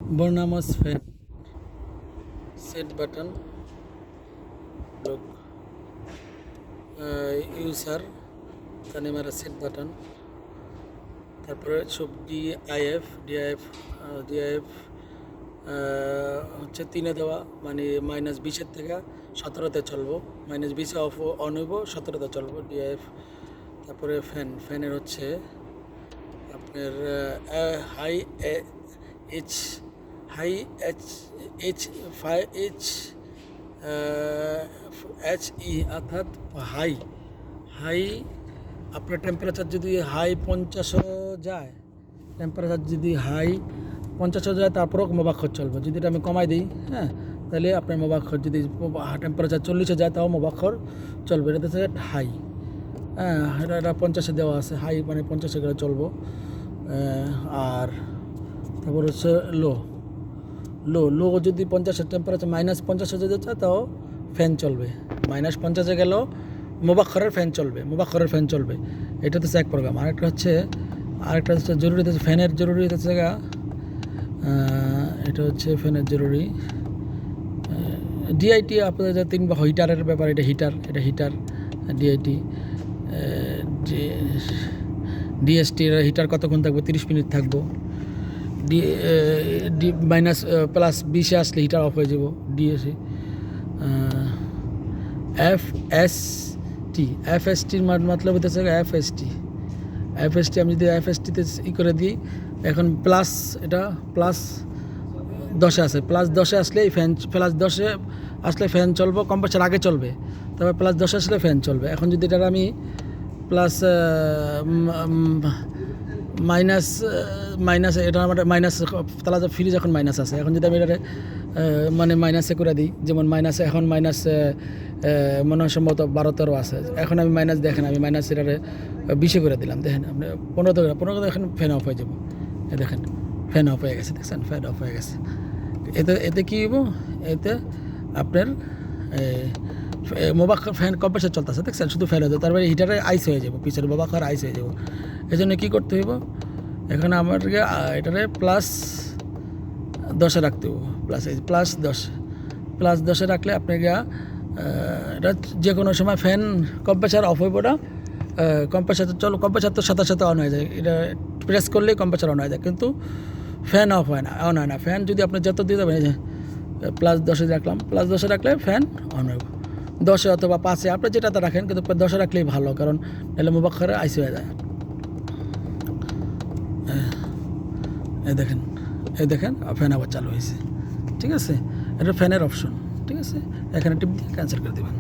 Bernamos fan set button look user তাহলে আমার set button তারপরে সব ডিআইএফ হচ্ছে 3-এ দেওয়া মানে -20 থেকে 17-তে চলবো, -20 অফ অন হইব, 17-তে চলবো ডিআইএফ। তারপরে ফ্যানের হচ্ছে আপনার হাই এইচ ই অর্থাৎ হাই আপনার টেম্পারেচার যদি হাই 50 যায়, টেম্পারেচার যদি হাই 50 যায় তারপরেও মোবাক্ষর চলবে। যদি এটা আমি কমাই দিই, হ্যাঁ, তাহলে আপনার মোবাক্ষর যদি টেম্পারেচার 40 যায় তাও মোবাক্ষর চলবে। এটা হচ্ছে হাই, হ্যাঁ, এটা 50 দেওয়া আছে, হাই মানে 50 গেলে চলবো। আর তারপর হচ্ছে লো যদি 50 টেম্পারেচার -50 হয়ে যেতে তাও ফ্যান চলবে, -50 গেলেও মোবাক্ষরের ফ্যান চলবে। এটা হচ্ছে এক প্রোগ্রাম। আরেকটা হচ্ছে জরুরি হচ্ছে ফ্যানের জরুরি হচ্ছে এটা হচ্ছে ফ্যানের জরুরি ডিআইটি আপনাদের যা 3 বা হিটারের ব্যাপার, এটা হিটার ডিআইটি ডিএসটি হিটার কতক্ষণ থাকবো, 30 মিনিট থাকবো। -+20 আসলে হিটার অফ হয়ে যাব। ডিএসি এফএসটির মতলব হতেছে এফএসটি আমি যদি এফএসটিতে করে দিই, এখন প্লাস এটা +10 আছে, +10 আসলে ফ্যান +10 আসলে ফ্যান চলবো, কম্প্রেসার আগে চলবে, তারপর +10 আসলে ফ্যান চলবে। এখন যদি এটা আমি প্লাস মাইনাস এটা আমার মাইনাস তাহলে ফ্রিজ এখন মাইনাস আছে। এখন যদি আমি এটা মানে মাইনাসে করে দিই, যেমন মাইনাসে এখন মাইনাস মনে হয় সম্ভবত 12-13 আছে, এখন আমি মাইনাস দেখেন আমি মাইনাস এটারে 20 করে দিলাম, দেখেন আপনি 15 এখন ফ্যান অফ হয়ে যাব। দেখেন ফ্যান অফ হয়ে গেছে, দেখছেন ফ্যান অফ হয়ে গেছে। এতে কী হইব, এতে আপনার মোবাক্ষর ফ্যান কম্প্রেসার চলতেছে, দেখছেন শুধু ফ্যান হয়ে যাবে, তারপরে হিটারে আইস হয়ে যাব, পিছের মোবাক্ষর আইস হয়ে যাব। এই জন্য কী করতে হইব, এখন আমাদেরকে এটারে +10 রাখতে হইব, +10 রাখলে আপনাকে এটা যে কোনো সময় ফ্যান কম্প্রেসার অফ হইব না, কম্প্রেসার তো সাথে অন হয়ে যায়, এটা প্রেস করলেই কম্প্রেসার অন হয়ে যায়, কিন্তু ফ্যান অন হয় না। ফ্যান যদি আপনি যত দিয়ে দেবেন, এই যে +10 রাখলাম, +10 রাখলে ফ্যান অন হইব। 10 অথবা 5 আপনি যেটাতে রাখেন, কিন্তু 10 রাখলেই ভালো, কারণ নাহলে মোবাক্ষরে আইস হয়ে যায়। এই দেখেন ফ্যান আবার চালু হয়েছে, ঠিক আছে। এটা ফ্যানের অপশন, ঠিক আছে। এখানে টিপ দিয়ে ক্যান্সেল করে দেবেন।